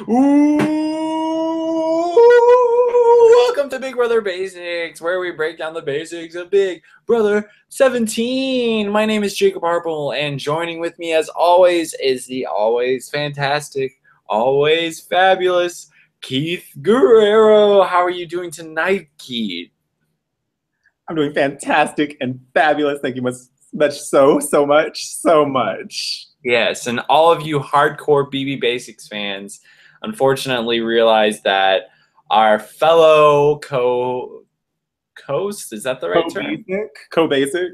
Ooh, welcome to Big Brother Basics, where we break down the basics of Big Brother 17. My name is Jacob Harple, and joining with me, as always, is the always fantastic, always fabulous Keith Guerrero. How are you doing tonight, Keith? I'm doing fantastic and fabulous. Thank you so much. Yes, and all of you hardcore BB Basics fans unfortunately realize that our fellow co-host, is that the right term? Co-basic.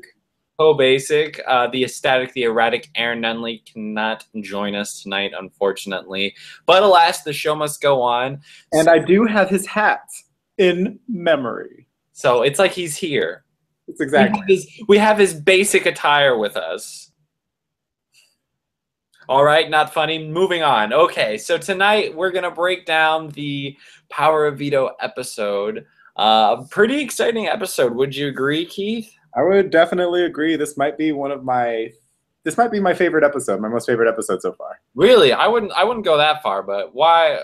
Co-basic, the ecstatic, the erratic Aaron Nunley cannot join us tonight, unfortunately. But alas, the show must go on. And I do have his hat in memory. So it's like he's here. It's exactly. We have his basic attire with us. All right, not funny. Moving on. Okay, so tonight we're going to break down the Power of Veto episode. Pretty exciting episode. Would you agree, Keith? I would definitely agree. This might be my favorite episode, my most favorite episode so far. Really? I wouldn't go that far, but why?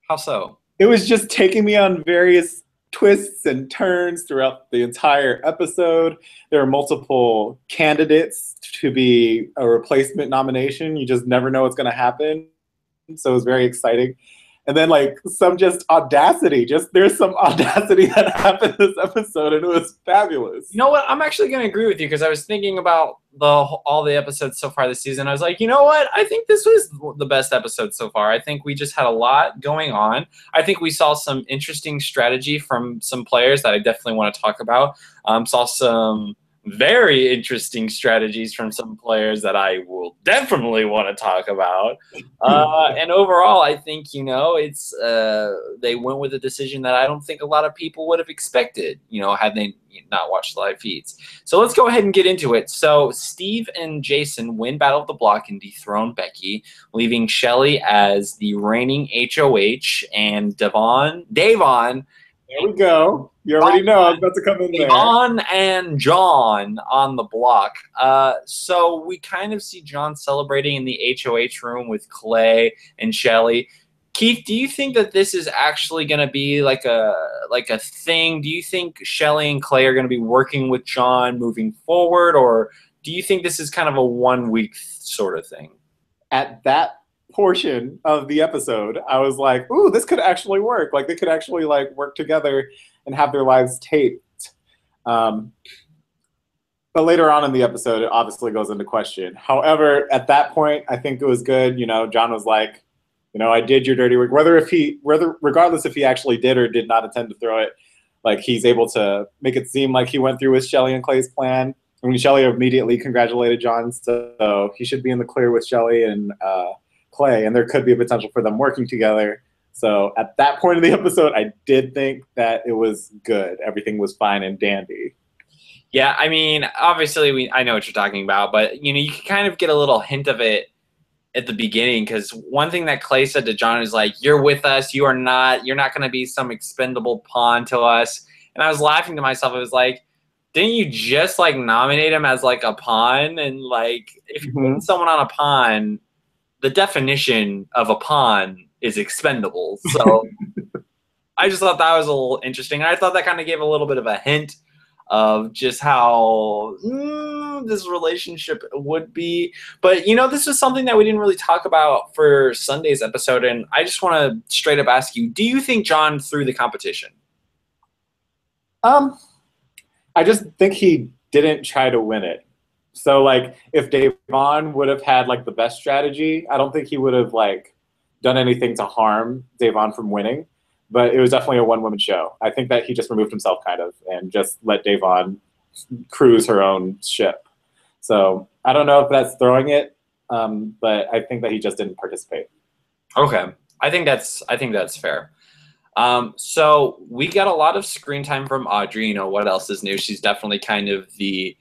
How so? It was just taking me on various twists and turns throughout the entire episode. There are multiple candidates to be a replacement nomination. You just never know what's going to happen. So it was very exciting. And then like there's some audacity that happened this episode, and it was fabulous. You know what? I'm actually going to agree with you, because I was thinking about all the episodes so far this season. I was like, you know what? I think this was the best episode so far. I think we just had a lot going on. I think we saw some interesting strategy from some players that I definitely want to talk about. Saw some very interesting strategies from some players that I will definitely want to talk about. And overall, I think, it's they went with a decision that I don't think a lot of people would have expected, had they not watched the live feeds. So let's go ahead and get into it. So Steve and Jason win Battle of the Block and dethrone Becky, leaving Shelly as the reigning HOH and Davon. There we go. You already know I was about to come in there. John and John on the block. So we kind of see John celebrating in the HOH room with Clay and Shelly. Keith, do you think that this is actually going to be like a thing? Do you think Shelly and Clay are going to be working with John moving forward, or do you think this is kind of a 1 week sort of thing? At that portion of the episode, I was like, ooh, this could actually work. Like they could actually like work together and have their lives taped. But later on in the episode, it obviously goes into question. However, at that point, I think it was good. John was like, I did your dirty work. Regardless if he actually did or did not intend to throw it, like he's able to make it seem like he went through with Shelly and Clay's plan. I mean, Shelly immediately congratulated John, so he should be in the clear with Shelly and Clay, and there could be a potential for them working together. So at that point in the episode, I did think that it was good. Everything was fine and dandy. Yeah, I mean, obviously, I know what you're talking about, but, you can kind of get a little hint of it at the beginning, because one thing that Clay said to John is like, you're with us, you're not going to be some expendable pawn to us. And I was laughing to myself. It was like, didn't you just, like, nominate him as, like, a pawn? And, like, if you put someone on a pawn, the definition of a pawn is expendable. So I just thought that was a little interesting. And I thought that kind of gave a little bit of a hint of just how this relationship would be. But, this was something that we didn't really talk about for Sunday's episode. And I just want to straight up ask you, do you think John threw the competition? I just think he didn't try to win it. So, like, if Davon would have had, like, the best strategy, I don't think he would have, like, done anything to harm Davon from winning. But it was definitely a one-woman show. I think that he just removed himself, kind of, and just let Davon cruise her own ship. So I don't know if that's throwing it, but I think that he just didn't participate. Okay. I think that's fair. So we got a lot of screen time from Audrey. What else is new? She's definitely kind of the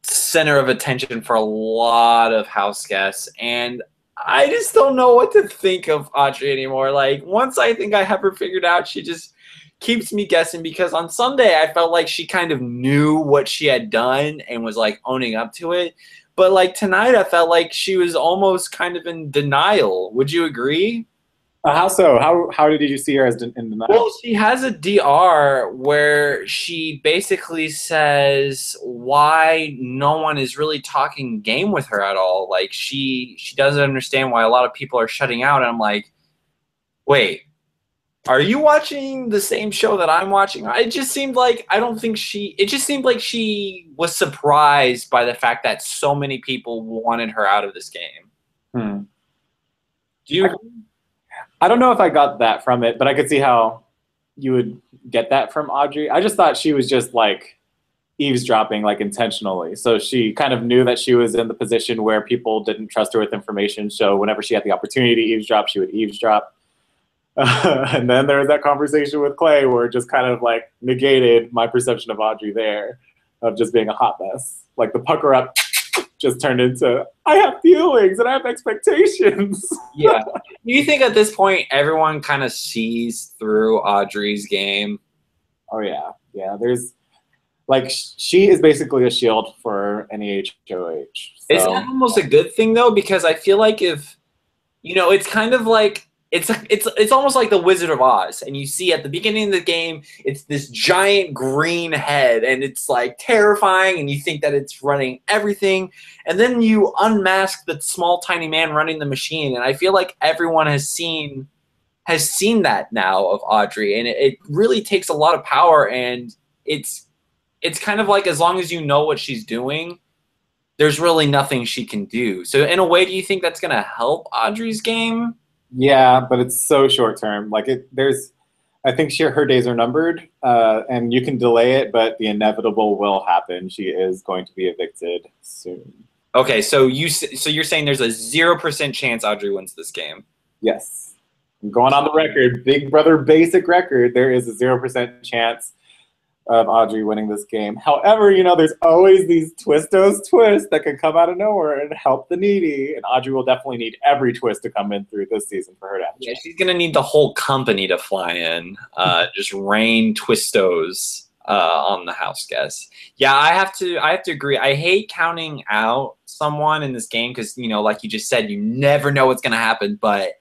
center of attention for a lot of house guests, and I just don't know what to think of Audrey anymore. Like, once I think I have her figured out, she just keeps me guessing, because on Sunday I felt like she kind of knew what she had done and was like owning up to it. But like tonight, I felt like she was almost kind of in denial. Would you agree? How so? How did you see her as in Well, denial? she has a DR where she basically says why no one is really talking game with her at all. Like she doesn't understand why a lot of people are shutting out. And I'm like, wait, are you watching the same show that I'm watching? It just seemed like I don't think she. It just seemed like she was surprised by the fact that so many people wanted her out of this game. Hmm. Do you? I don't know if I got that from it, but I could see how you would get that from Audrey. I just thought she was just like eavesdropping, like intentionally. So she kind of knew that she was in the position where people didn't trust her with information. So whenever she had the opportunity to eavesdrop, she would eavesdrop. And then there was that conversation with Clay where it just kind of like negated my perception of Audrey there, of just being a hot mess. Like the pucker up just turned into I have feelings and I have expectations. Yeah. Do you think at this point everyone kind of sees through Audrey's game? Oh yeah, yeah. There's like she is basically a shield for any HOH. Is that So almost a good thing though? Because I feel like if it's kind of like it's almost like the Wizard of Oz, and you see at the beginning of the game, it's this giant green head, and it's like terrifying, and you think that it's running everything, and then you unmask the small tiny man running the machine, and I feel like everyone has seen that now of Audrey, and it really takes a lot of power, and it's kind of like as long as you know what she's doing, there's really nothing she can do. So in a way, do you think that's going to help Audrey's game? yeah, but it's so short term. Like there's, I think her days are numbered, and you can delay it, but the inevitable will happen. She is going to be evicted soon. Okay, so you're saying there's a 0% chance Audrey wins this game. Yes, I'm going on the record, Big Brother basic record. There is a 0% chance of Audrey winning this game. However, there's always these twists that can come out of nowhere and help the needy. And Audrey will definitely need every twist to come in through this season for her to have a Yeah, chance. she's gonna need the whole company to fly in, just rain twistos on the house guests. Yeah, I have to agree. I hate counting out someone in this game because like you just said, you never know what's gonna happen. But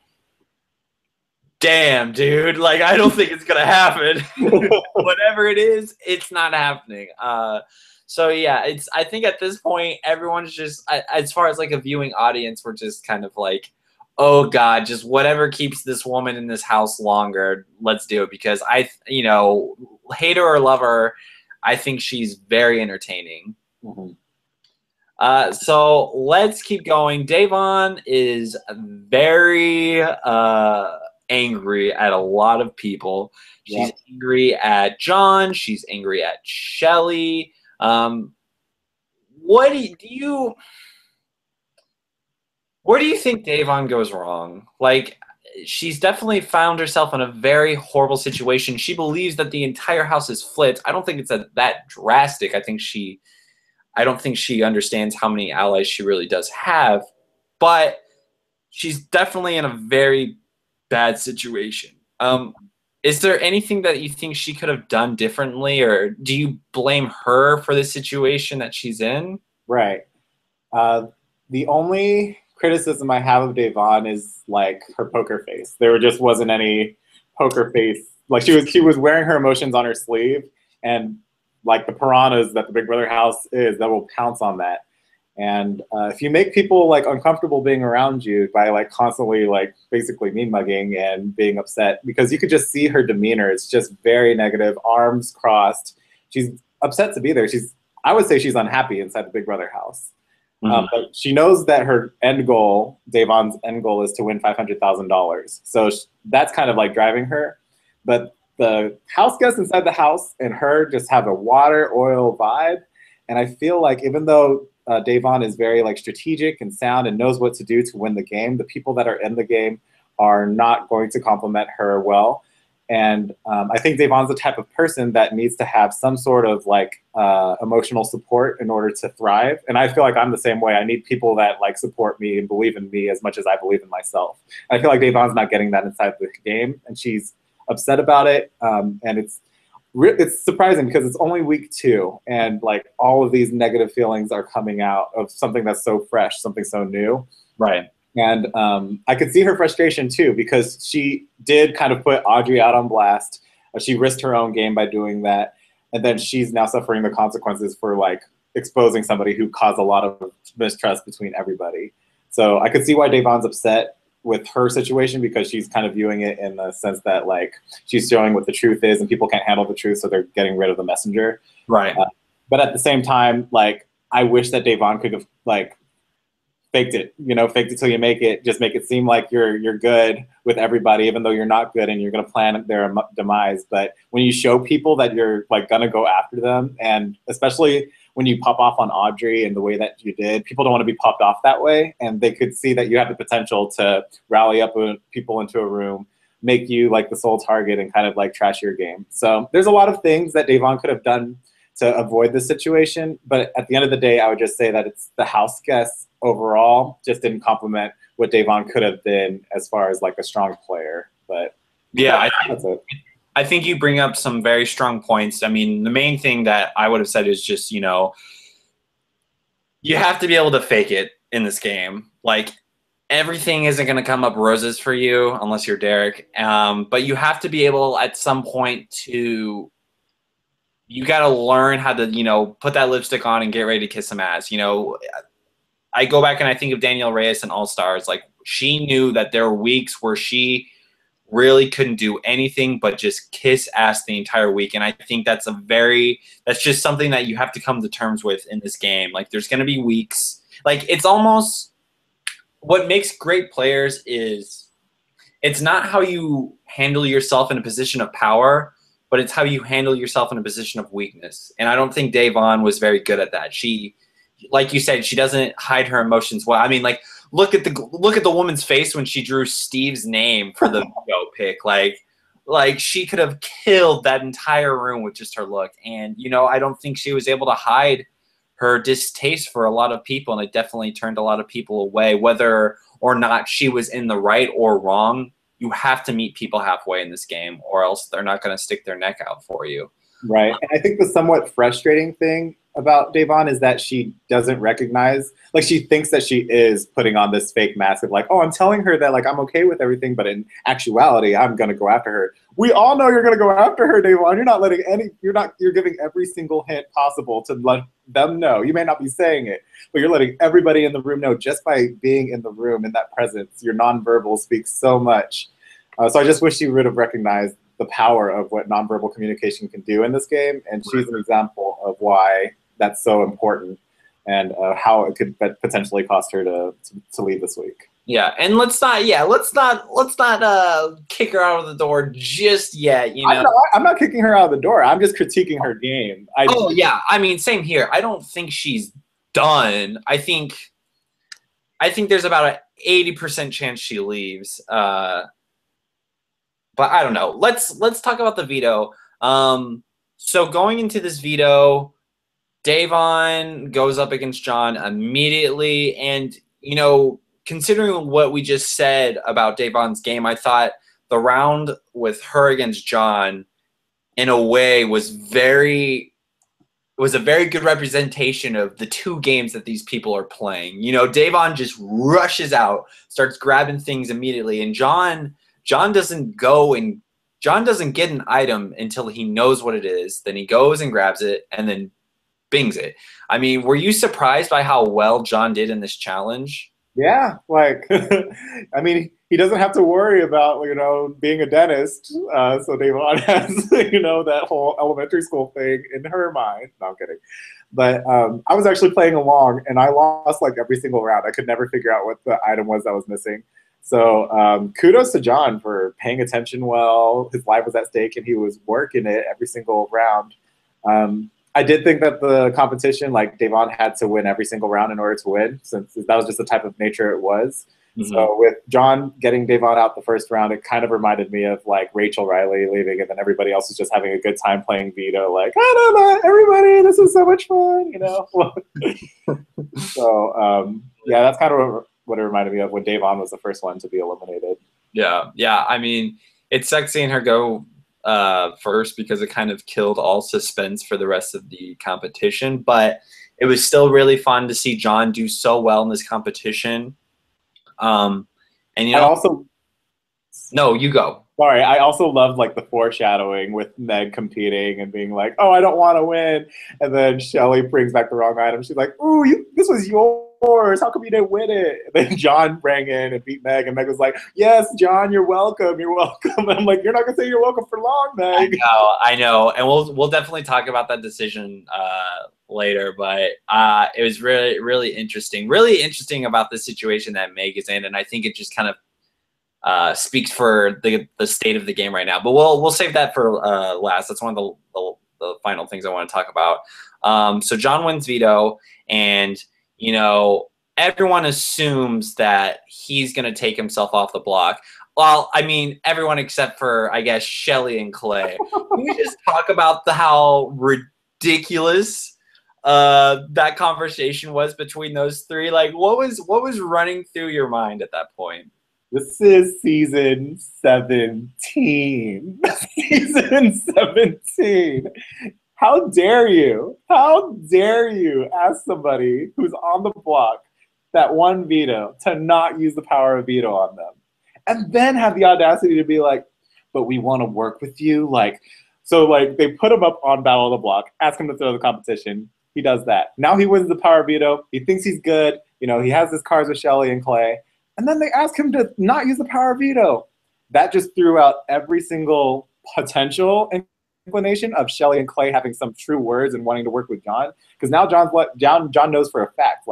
damn, dude, like I don't think it's gonna happen. Whatever it is, it's not happening. So yeah, I think at this point everyone's just as far as like a viewing audience, we're just kind of like, oh god, just whatever keeps this woman in this house longer, let's do it because hate her or love her, I think she's very entertaining. Mm-hmm. So let's keep going. Davon is very angry at a lot of people. She's Yep. angry at John. She's angry at Shelly. What do you? Where do you think Davon goes wrong? Like, she's definitely found herself in a very horrible situation. She believes that the entire house is flipped. I don't think it's that drastic. I don't think she understands how many allies she really does have, but she's definitely in a very bad situation. Is there anything that you think she could have done differently, or do you blame her for the situation that she's in? Right. The only criticism I have of Devon is like her poker face. There just wasn't any poker face. Like she was wearing her emotions on her sleeve, and like the piranhas that the Big Brother house is, that will pounce on that. And if you make people like uncomfortable being around you by like constantly like basically mean mugging and being upset, because you could just see her demeanor. It's just very negative, arms crossed. She's upset to be there. I would say she's unhappy inside the Big Brother house. Mm-hmm. But she knows that her end goal, Davon's end goal, is to win $500,000. So that's kind of like driving her. But the house guests inside the house and her just have a water oil vibe. And I feel like even though Davon is very like strategic and sound and knows what to do to win the game, the people that are in the game are not going to compliment her well. And I think Davon's the type of person that needs to have some sort of like emotional support in order to thrive. And I feel like I'm the same way. I need people that like support me and believe in me as much as I believe in myself. I feel like Davon's not getting that inside the game, and she's upset about it. And it's it's surprising because it's only week 2, and like all of these negative feelings are coming out of something that's so fresh, something so new. Right. And I could see her frustration too, because she did kind of put Audrey out on blast. She risked her own game by doing that, and then she's now suffering the consequences for like exposing somebody who caused a lot of mistrust between everybody. So I could see why Davon's upset with her situation, because she's kind of viewing it in the sense that like she's showing what the truth is, and people can't handle the truth, so they're getting rid of the messenger. Right. But at the same time, like I wish that Davon could have like faked it, faked it till you make it. Just make it seem like you're good with everybody, even though you're not good, and you're going to plan their demise. But when you show people that you're like going to go after them, and especially when you pop off on Audrey in the way that you did, people don't want to be popped off that way, and they could see that you have the potential to rally up people into a room, make you like the sole target, and kind of like trash your game. So there's a lot of things that Davon could have done to avoid this situation. But at the end of the day, I would just say that it's the house guests overall just didn't complement what Davon could have been as far as like a strong player. But yeah, that's it. I think you bring up some very strong points. I mean, the main thing that I would have said is just, you have to be able to fake it in this game. Like, everything isn't going to come up roses for you unless you're Derek. But you have to be able at some point to – you got to learn how to, put that lipstick on and get ready to kiss some ass. I go back and I think of Danielle Reyes and All Stars. Like, she knew that there were weeks where she really couldn't do anything but just kiss ass the entire week. And I think that's just something that you have to come to terms with in this game. Like, there's going to be weeks. Like, it's almost what makes great players is it's not how you handle yourself in a position of power, but it's how you handle yourself in a position of weakness. And I don't think Davon was very good at that. She, like you said, she doesn't hide her emotions well. I mean, like, look at the woman's face when she drew Steve's name for the Veto pick. Like she could have killed that entire room with just her look. And, I don't think she was able to hide her distaste for a lot of people, and it definitely turned a lot of people away, whether or not she was in the right or wrong. You have to meet people halfway in this game, or else they're not going to stick their neck out for you. Right. And I think the somewhat frustrating thing about Davon is that she doesn't recognize, like, she thinks that she is putting on this fake mask of like, oh, I'm telling her that like I'm okay with everything, but in actuality, I'm going to go after her. We all know you're going to go after her, Davon. You're giving every single hint possible to let them know. You may not be saying it, but you're letting everybody in the room know just by being in the room, in that presence. Your nonverbal speaks so much. So I just wish she would have recognized the power of what nonverbal communication can do in this game, and she's an example of why that's so important, and how it could potentially cost her to leave this week. Yeah, and let's not kick her out of the door just yet. I'm not kicking her out of the door. I'm just critiquing her game. Yeah, I mean, same here. I don't think she's done. I think there's about an 80% chance she leaves. But I don't know. Let's talk about the veto. So going into this veto, Davon goes up against John immediately. And, considering what we just said about Davon's game, I thought the round with her against John, in a way, was a very good representation of the two games that these people are playing. Davon just rushes out, starts grabbing things immediately, and John doesn't get an item until he knows what it is. Then he goes and grabs it and then bings it. I mean, were you surprised by how well John did in this challenge? Yeah, like, I mean, he doesn't have to worry about, being a dentist. So Davon has, that whole elementary school thing in her mind. No, I'm kidding. But I was actually playing along, and I lost like every single round. I could never figure out what the item was that was missing. So kudos to John for paying attention well. His life was at stake, and he was working it every single round. I did think that the competition, like, Davon had to win every single round in order to win, since that was just the type of nature it was. Mm-hmm. So with John getting Davon out the first round, it kind of reminded me of like Rachel Riley leaving, and then everybody else was just having a good time playing Veto. Like, I don't know, everybody, this is so much fun, So yeah, that's kind of what it reminded me of when Davon was the first one to be eliminated. Yeah. I mean, it sucks seeing her go first because it kind of killed all suspense for the rest of the competition. But it was still really fun to see John do so well in this competition. And I also no, you go. Sorry, I also loved like the foreshadowing with Meg competing and being like, "Oh, I don't want to win," and then Shelly brings back the wrong item. She's like, "Ooh, this was yours. How come you didn't win it?" And then John rang in and beat Meg, and Meg was like, "Yes, John, you're welcome. You're welcome." And I'm like, "You're not gonna say you're welcome for long, Meg." I know, and we'll definitely talk about that decision later. But it was really interesting about the situation that Meg is in, and I think it just kind of speaks for the state of the game right now. But we'll save that for last. That's one of the final things I want to talk about. So John wins veto, and everyone assumes that he's going to take himself off the block. Well, I mean, everyone except for, I guess, Shelly and Clay. Can we just talk about how ridiculous that conversation was between those three? Like, what was running through your mind at that point? This is season 17. Season 17. How dare you? How dare you ask somebody who's on the block that won veto to not use the power of veto on them? And then have the audacity to be like, but we want to work with you. So they put him up on Battle of the Block, ask him to throw the competition. He does that. Now he wins the power of veto. He thinks he's good. He has his cards with Shelly and Clay. And then they ask him to not use the power of veto. That just threw out every single potential inclination of Shelly and Clay having some true words and wanting to work with John. Because now John knows for a fact,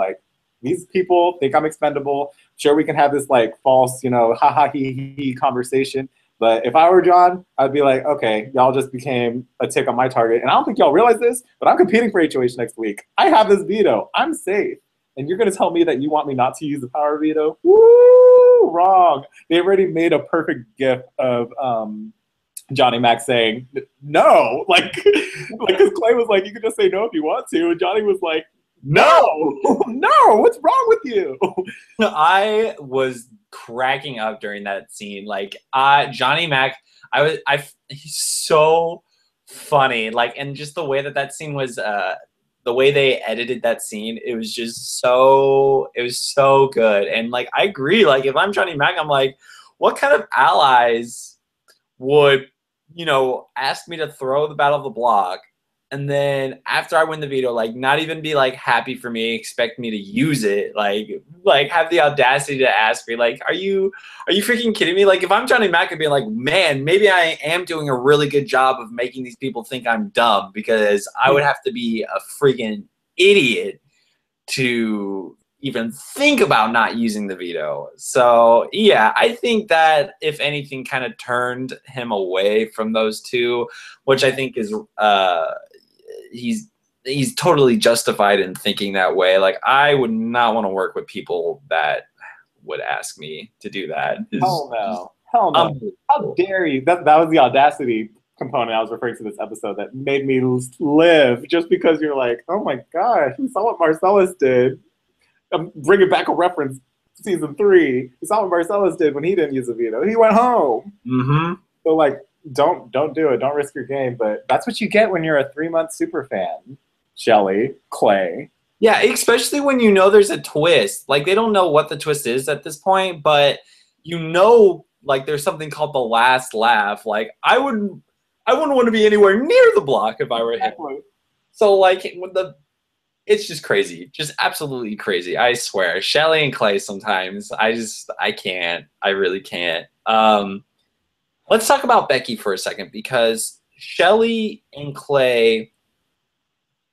these people think I'm expendable. Sure, we can have this false, ha ha he conversation. But if I were John, I'd be like, okay, y'all just became a tick on my target. And I don't think y'all realize this, but I'm competing for HOH next week. I have this veto. I'm safe. And you're going to tell me that you want me not to use the power veto? Woo! Wrong. They already made a perfect gif of Johnny Mac saying no. Because Clay was like, you can just say no if you want to. And Johnny was like, no, no, what's wrong with you? I was cracking up during that scene. Johnny Mac, he's so funny. And just the way that scene was, the way they edited that scene, it was so good. And I agree. If I'm Johnny Mac, I'm like, what kind of allies would, ask me to throw the Battle of the Block, and then after I win the veto, not even be happy for me, expect me to use it, have the audacity to ask me, are you freaking kidding me? If I'm Johnny Mac, I'd be like, man, maybe I am doing a really good job of making these people think I'm dumb, because I would have to be a freaking idiot to even think about not using the veto. So yeah, I think that if anything kind of turned him away from those two, which I think is he's totally justified in thinking that way. I would not want to work with people that would ask me to do that. Hell no. Hell no. How dare you? That was the audacity component I was referring to this episode that made me live, just because you're like, oh my gosh, we saw what Marcellus did. I'm bringing back a reference, season 3. We saw what Marcellus did when he didn't use a veto. He went home. Mm-hmm. So don't do it. Don't risk your game. But that's what you get when you're a 3-month super fan. Shelly, Clay. Yeah, especially when there's a twist. They don't know what the twist is at this point, but there's something called the last laugh. I wouldn't want to be anywhere near the block if I were him. So it's just crazy. Just absolutely crazy. I swear. Shelly and Clay sometimes. I can't. I really can't. Let's talk about Becky for a second, because Shelly and Clay,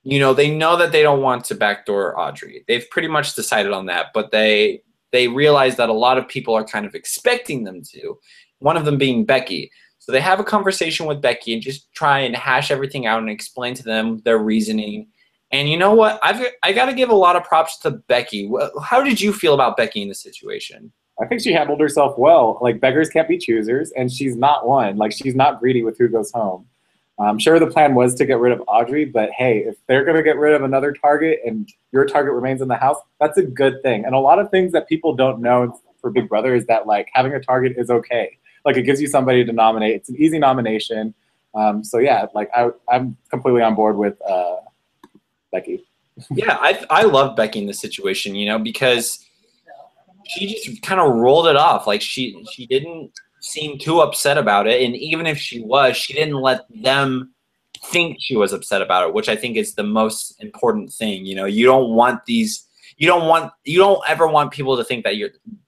they know that they don't want to backdoor Audrey. They've pretty much decided on that, but they realize that a lot of people are kind of expecting them to, one of them being Becky. So they have a conversation with Becky and just try and hash everything out and explain to them their reasoning. And you know what? I got to give a lot of props to Becky. How did you feel about Becky in this situation? I think she handled herself well. Beggars can't be choosers, and she's not one. She's not greedy with who goes home. I'm sure the plan was to get rid of Audrey, but hey, if they're going to get rid of another target and your target remains in the house, that's a good thing. And a lot of things that people don't know for Big Brother is that having a target is okay. It gives you somebody to nominate. It's an easy nomination. So yeah, like I'm completely on board with Becky. Yeah, I love Becky in this situation, because she just kind of rolled it off. Like she didn't seem too upset about it, and even if she was, she didn't let them think she was upset about it, which I think is the most important thing. You don't want these. You don't ever want people to think that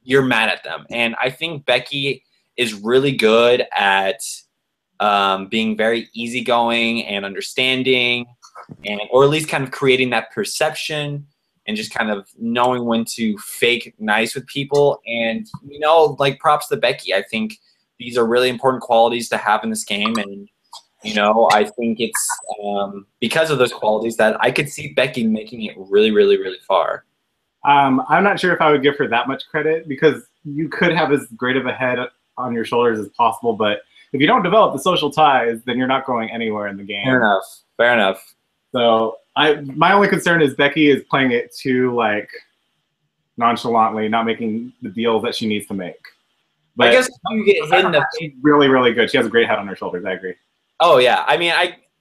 you're mad at them. And I think Becky is really good at being very easygoing and understanding, or at least kind of creating that perception and just kind of knowing when to fake nice with people. And, like props to Becky. I think these are really important qualities to have in this game. And, I think it's because of those qualities that I could see Becky making it really, really, really far. I'm not sure if I would give her that much credit because you could have as great of a head on your shoulders as possible, but if you don't develop the social ties, then you're not going anywhere in the game. Fair enough. Fair enough. So my only concern is Becky is playing it too like nonchalantly, not making the deals that she needs to make. But I guess you get hit in the she's really, really good. She has a great head on her shoulders. I agree. Oh yeah, I mean,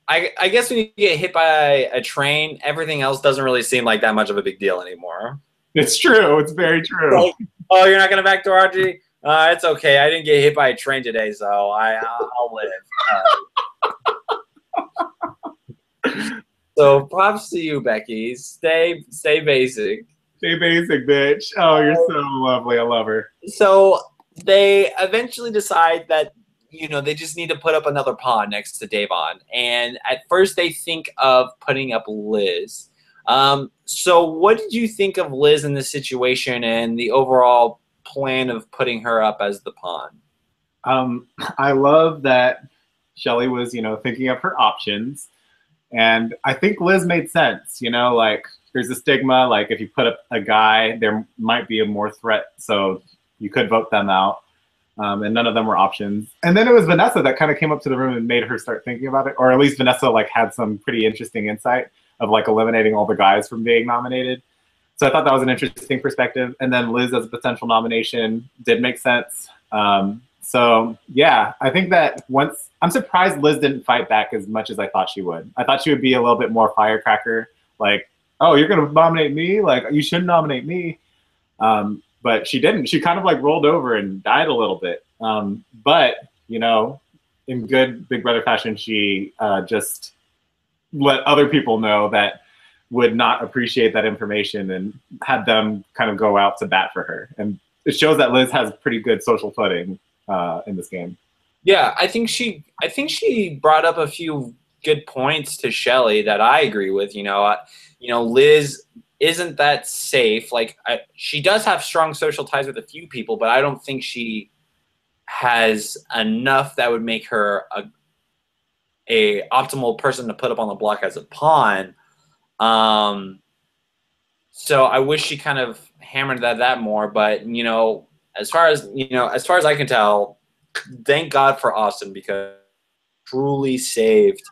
I guess when you get hit by a train, everything else doesn't really seem like that much of a big deal anymore. It's true. It's very true. Like, oh, you're not gonna backdoor Audrey? It's okay. I didn't get hit by a train today, so I'll live. So props to you, Becky. Stay basic. Stay basic, bitch. Oh, you're so lovely. I love her. So they eventually decide that they just need to put up another pawn next to Davon, and at first they think of putting up Liz. So what did you think of Liz in this situation and the overall plan of putting her up as the pawn? I love that Shelly was, thinking of her options. And I think Liz made sense, like there's a stigma, like if you put up a guy, there might be a more threat. So you could vote them out. And none of them were options. And then it was Vanessa that kind of came up to the room and made her start thinking about it. Or at least Vanessa like had some pretty interesting insight of like eliminating all the guys from being nominated. So I thought that was an interesting perspective. And then Liz as a potential nomination did make sense. So yeah, I think that I'm surprised Liz didn't fight back as much as I thought she would. I thought she would be a little bit more firecracker, like, oh, you're gonna nominate me? Like, you shouldn't nominate me. But she didn't. She kind of like rolled over and died a little bit. But, in good Big Brother fashion, she just let other people know that would not appreciate that information and had them kind of go out to bat for her. And it shows that Liz has pretty good social footing in this game. Yeah, I think she brought up a few good points to Shelly that I agree with. Liz isn't that safe. Like she does have strong social ties with a few people, but I don't think she has enough that would make her a optimal person to put up on the block as a pawn. So I wish she kind of hammered that more. But as far as I can tell, thank God for Austin because truly saved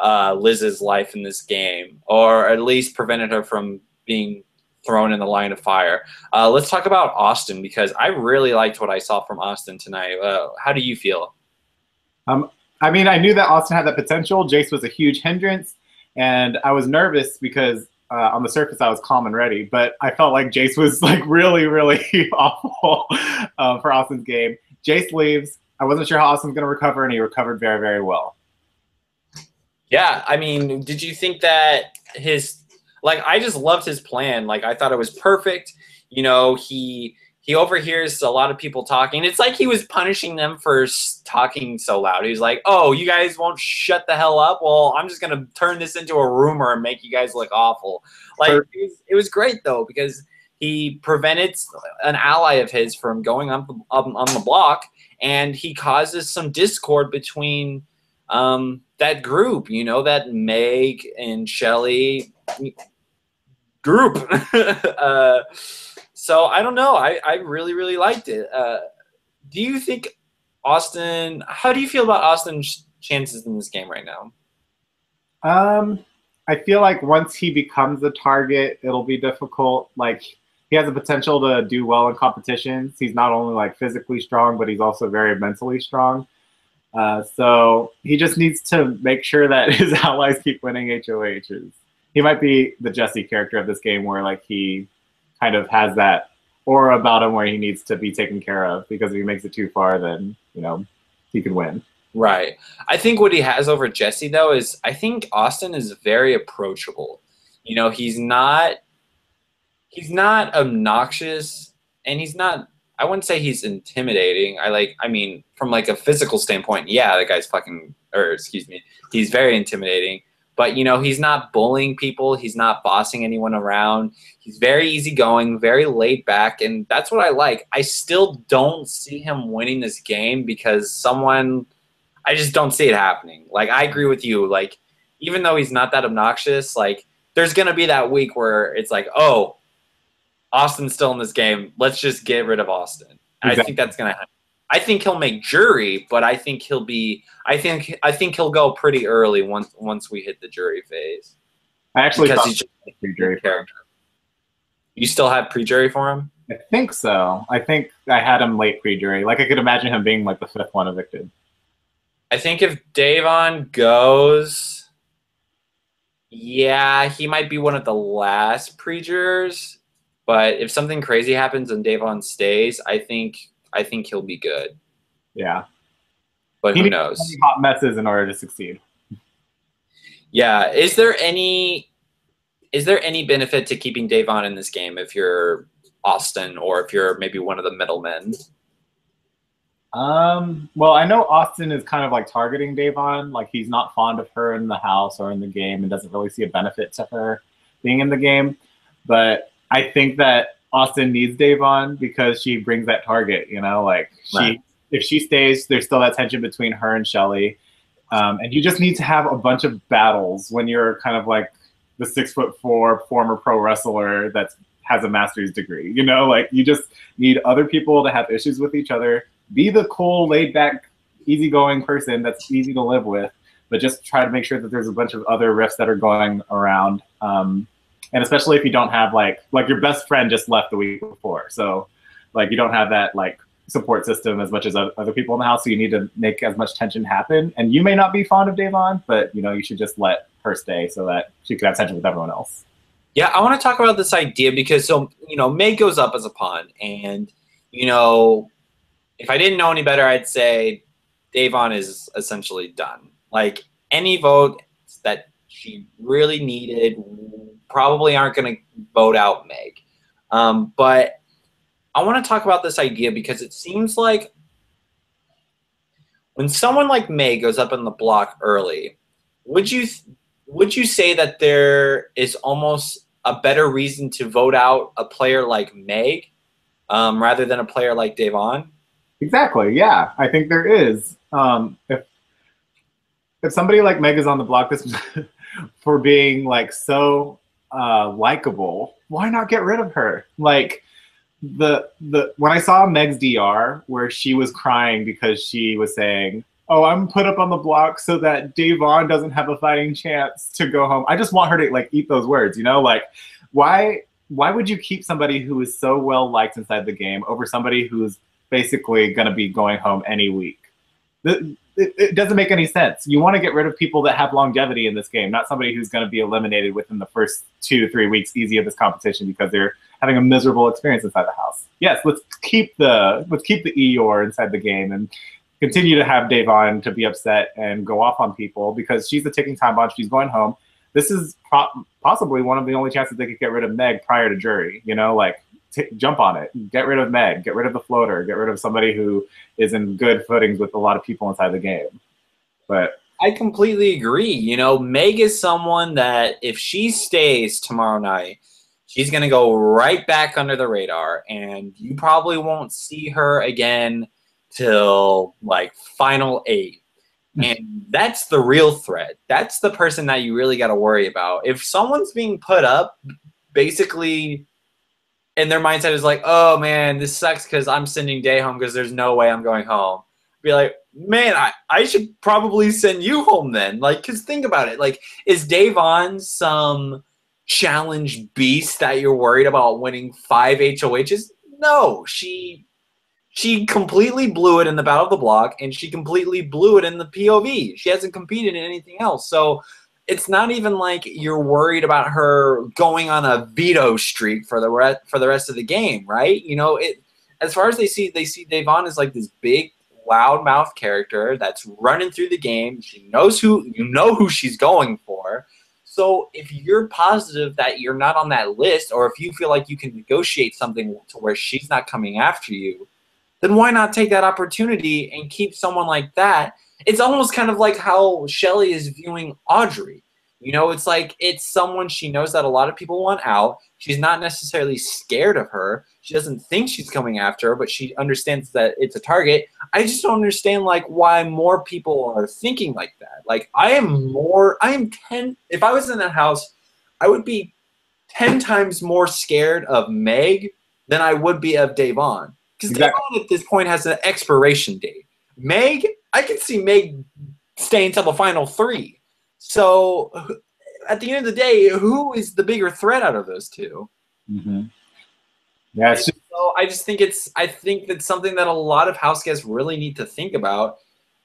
Liz's life in this game, or at least prevented her from being thrown in the line of fire. Let's talk about Austin because I really liked what I saw from Austin tonight. How do you feel? I mean, I knew that Austin had that potential. Jace was a huge hindrance, and I was nervous because on the surface I was calm and ready, but I felt like Jace was like really, really awful for Austin's game. Jace leaves. I wasn't sure how Austin's going to recover, and he recovered very, very well. Yeah, I mean, did you think that I just loved his plan. Like, I thought it was perfect. He overhears a lot of people talking. It's like he was punishing them for talking so loud. He was like, oh, you guys won't shut the hell up? Well, I'm just going to turn this into a rumor and make you guys look awful. Like, it was great, though, because he prevented an ally of his from going up on the block, and he causes some discord between that group, that Meg and Shelly group. So I don't know. I really, really liked it. Do you think Austin, how do you feel about Austin's chances in this game right now? I feel like once he becomes a target, it'll be difficult. Like, he has the potential to do well in competitions. He's not only like physically strong, but he's also very mentally strong. So he just needs to make sure that his allies keep winning HOHs. He might be the Jesse character of this game, where like he kind of has that aura about him where he needs to be taken care of, because if he makes it too far, then he could win. Right. I think what he has over Jesse though is I think Austin is very approachable. He's not obnoxious, and he's not, I wouldn't say he's intimidating. I mean from like a physical standpoint, yeah, the guy's fucking, or excuse me, he's very intimidating. But he's not bullying people, he's not bossing anyone around. He's very easygoing, very laid back, and that's what I like. I still don't see him winning this game because I just don't see it happening. Like, I agree with you. Like, even though he's not that obnoxious, like, there's going to be that week where it's like, oh, Austin's still in this game. Let's just get rid of Austin. Exactly. I think that's going to happen. I think he'll make jury, but I think he'll go pretty early once we hit the jury phase. I actually because thought he's just a pre-jury character. You still have pre-jury for him? I think so. I think I had him late pre-jury. Like, I could imagine him being like the 5th one evicted. I think if Davon goes, yeah, he might be one of the last pre-jurors. But if something crazy happens and Davon stays, I think he'll be good. Yeah. But who knows? He needs hot messes in order to succeed. Yeah. Is there any benefit to keeping Davon in this game if you're Austin, or if you're maybe one of the middlemen? Well, I know Austin is kind of like targeting Davon. Like, he's not fond of her in the house or in the game and doesn't really see a benefit to her being in the game. But I think that Austin needs Davon because she brings that target, like Right. If she stays, there's still that tension between her and Shelly. And you just need to have a bunch of battles when you're kind of like the 6'4" former pro wrestler that has a master's degree. Like, you just need other people to have issues with each other. Be the cool, laid back, easygoing person that's easy to live with, but just try to make sure that there's a bunch of other rifts that are going around. And especially if you don't have like your best friend just left the week before, so like you don't have that like support system as much as other people in the house. So you need to make as much tension happen. And you may not be fond of Davon, but you should just let her stay so that she could have tension with everyone else. Yeah, I want to talk about this idea because Meg goes up as a pawn, and if I didn't know any better, I'd say Davon is essentially done. Like, any vote that she really needed probably aren't going to vote out Meg. But I want to talk about this idea because it seems like when someone like Meg goes up in the block early, would you say that there is almost a better reason to vote out a player like Meg rather than a player like Davon? Exactly. Yeah, I think there is. If somebody like Meg is on the block this for being like so likable, why not get rid of her? Like, when I saw Meg's DR where she was crying because she was saying, "Oh, I'm put up on the block so that Davon doesn't have a fighting chance to go home," I just want her to like eat those words. Like, why would you keep somebody who is so well liked inside the game over somebody who's basically going to be going home any week? It doesn't make any sense. You want to get rid of people that have longevity in this game, not somebody who's going to be eliminated within the first 2 to 3 weeks easy of this competition because they're having a miserable experience inside the house. Yes, let's keep the Eeyore inside the game and continue to have Davon to be upset and go off on people because she's a ticking time bomb. She's going home. This is possibly one of the only chances they could get rid of Meg prior to jury. Jump on it. Get rid of Meg. Get rid of the floater. Get rid of somebody who is in good footings with a lot of people inside the game. But I completely agree. Meg is someone that if she stays tomorrow night, she's going to go right back under the radar, and you probably won't see her again till like final 8. And that's the real threat. That's the person that you really got to worry about. If someone's being put up, basically, and their mindset is like, "Oh man, this sucks because I'm sending Day home because there's no way I'm going home." Be like, "Man, I should probably send you home then." Like, because think about it. Like, is Davon some challenge beast that you're worried about winning 5 HOHs? No, she She completely blew it in the Battle of the Block, and she completely blew it in the POV. She hasn't competed in anything else. So it's not even like you're worried about her going on a veto streak for the rest of the game, right? You know, it as far as they see Devon as like this big loudmouth character that's running through the game. She knows who she's going for. So if you're positive that you're not on that list, or if you feel like you can negotiate something to where she's not coming after you, then why not take that opportunity and keep someone like that? It's almost kind of like how Shelly is viewing Audrey. You know, it's like it's someone she knows that a lot of people want out. She's not necessarily scared of her. She doesn't think she's coming after her, but she understands that it's a target. I just don't understand like why more people are thinking like that. Like I am 10 if I was in that house, I would be 10 times more scared of Meg than I would be of Davon. Because Exactly. Davon at this point has an expiration date. Meg, I can see Meg staying until the final three. So at the end of the day, who is the bigger threat out of those two? Mm-hmm. Yeah, it's just So I think that's something that a lot of house guests really need to think about,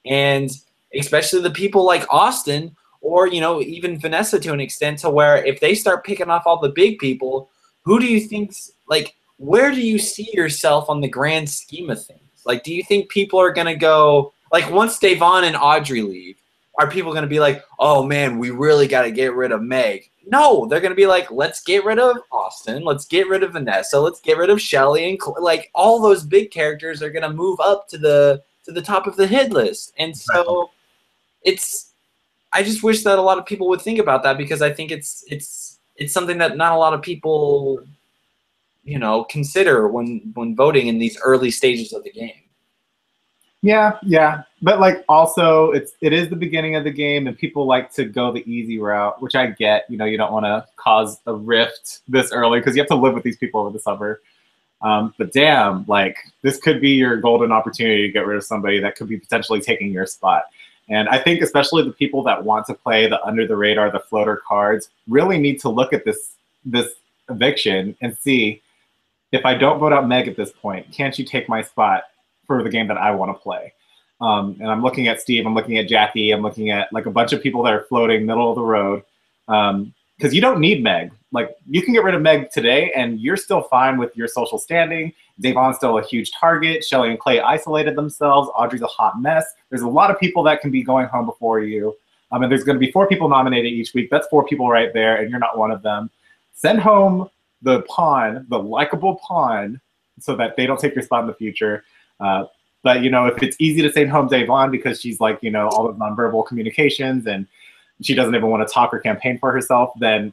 and especially the people like Austin or even Vanessa to an extent, to where if they start picking off all the big people, who do you think's like where do you see yourself on the grand scheme of things? Like, do you think people are gonna go like once Davon and Audrey leave? Are people going to be like, oh man, we really got to get rid of Meg? No, they're going to be like, let's get rid of Austin. Let's get rid of Vanessa. Let's get rid of Shelly. And like all those big characters are going to move up to the top of the hit list. And so I just wish that a lot of people would think about that, because I think it's something that not a lot of people, consider when voting in these early stages of the game. yeah. But like also it is the beginning of the game and people like to go the easy route, which I get. You know, you don't want to cause a rift this early because you have to live with these people over the summer. But damn, like this could be your golden opportunity to get rid of somebody that could be potentially taking your spot. And I think especially the people that want to play the under the radar, the floater cards, really need to look at this eviction and see, if I don't vote out Meg at this point, can't you take my spot for the game that I want to play? And I'm looking at Steve, I'm looking at Jackie, I'm looking at like a bunch of people that are floating middle of the road. Because you don't need Meg. Like you can get rid of Meg today and you're still fine with your social standing. Davon's still a huge target. Shelly and Clay isolated themselves. Audrey's a hot mess. There's a lot of people that can be going home before you. And there's going to be 4 people nominated each week. That's 4 people right there, and you're not one of them. Send home the pawn, the likable pawn, so that they don't take your spot in the future. But, if it's easy to send home Davon because she's like, all the nonverbal communications and she doesn't even want to talk or campaign for herself, then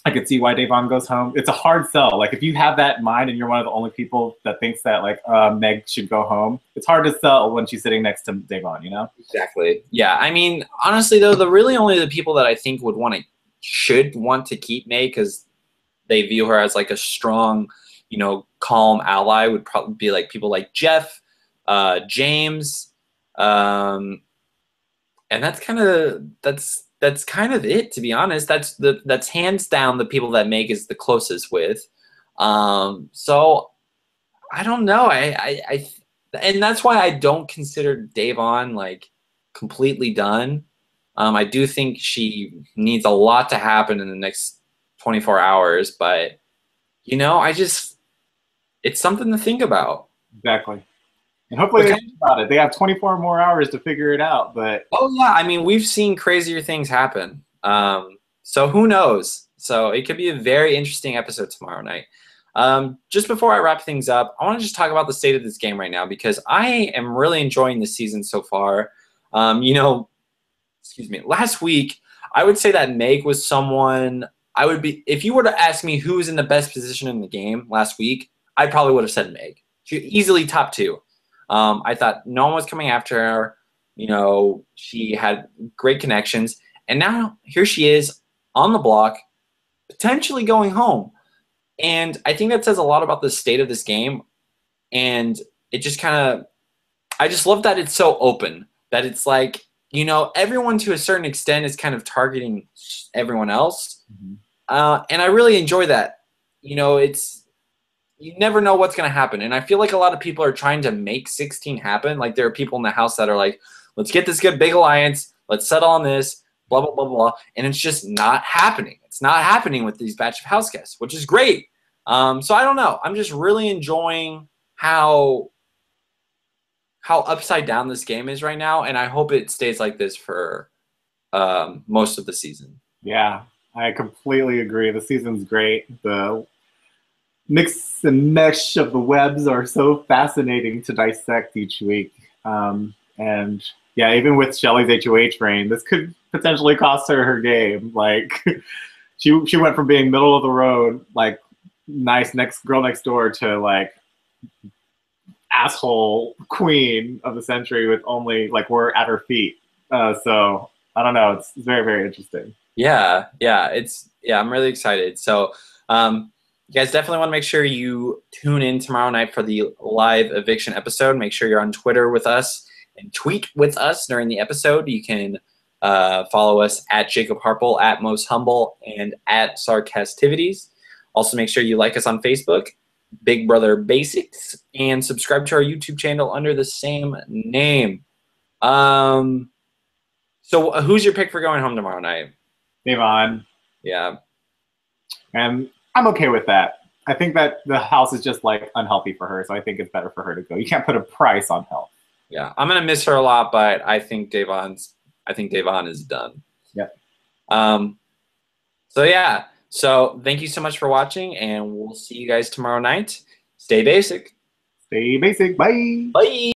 I could see why Davon goes home. It's a hard sell. Like if you have that in mind and you're one of the only people that thinks that like Meg should go home, it's hard to sell when she's sitting next to Davon, Exactly. Yeah. I mean, honestly though, only the people that I think should want to keep Meg because they view her as like a strong, calm ally would probably be like people like Jeff, James, and that's kind of it, to be honest. That's hands down the people that Meg is the closest with. So I don't know. And that's why I don't consider Davon like completely done. I do think she needs a lot to happen in the next 24 hours, but it's something to think about. Exactly. And hopefully they think about it. They have 24 more hours to figure it out. But oh yeah, I mean, we've seen crazier things happen. So who knows? So it could be a very interesting episode tomorrow night. Just before I wrap things up, I want to just talk about the state of this game right now, because I am really enjoying the season so far. Excuse me, last week I would say that Meg was someone I would be, if you were to ask me who was in the best position in the game last week, I probably would have said Meg. She easily top 2. I thought no one was coming after her. She had great connections. And now here she is on the block, potentially going home. And I think that says a lot about the state of this game. And it just I just love that it's so open, that it's like, everyone to a certain extent is kind of targeting everyone else. Mm-hmm. And I really enjoy that. It's you never know what's going to happen. And I feel like a lot of people are trying to make 16 happen. Like there are people in the house that are like, let's get this good big alliance. Let's settle on this, blah, blah, blah, blah. And it's just not happening. It's not happening with these batch of house guests, which is great. So I don't know. I'm just really enjoying how upside down this game is right now. And I hope it stays like this for most of the season. Yeah, I completely agree. The season's great. The mix and mesh of the webs are so fascinating to dissect each week. And yeah, even with Shelly's HOH reign, this could potentially cost her game. Like she went from being middle of the road, like nice next girl next door, to like asshole queen of the century with only like we're at her feet. So I don't know. It's very, very interesting. Yeah, I'm really excited. So you guys definitely want to make sure you tune in tomorrow night for the live eviction episode. Make sure you're on Twitter with us and tweet with us during the episode. You can follow us at Jacob Harple, at Most Humble, and at Sarcastivities. Also, make sure you like us on Facebook, Big Brother Basics, and subscribe to our YouTube channel under the same name. So who's your pick for going home tomorrow night? Devon. Yeah. And I'm okay with that. I think that the house is just like unhealthy for her, so I think it's better for her to go. You can't put a price on health. Yeah, I'm gonna miss her a lot, but I think Devon is done. Yep. So yeah. So thank you so much for watching, and we'll see you guys tomorrow night. Stay basic. Stay basic. Bye. Bye.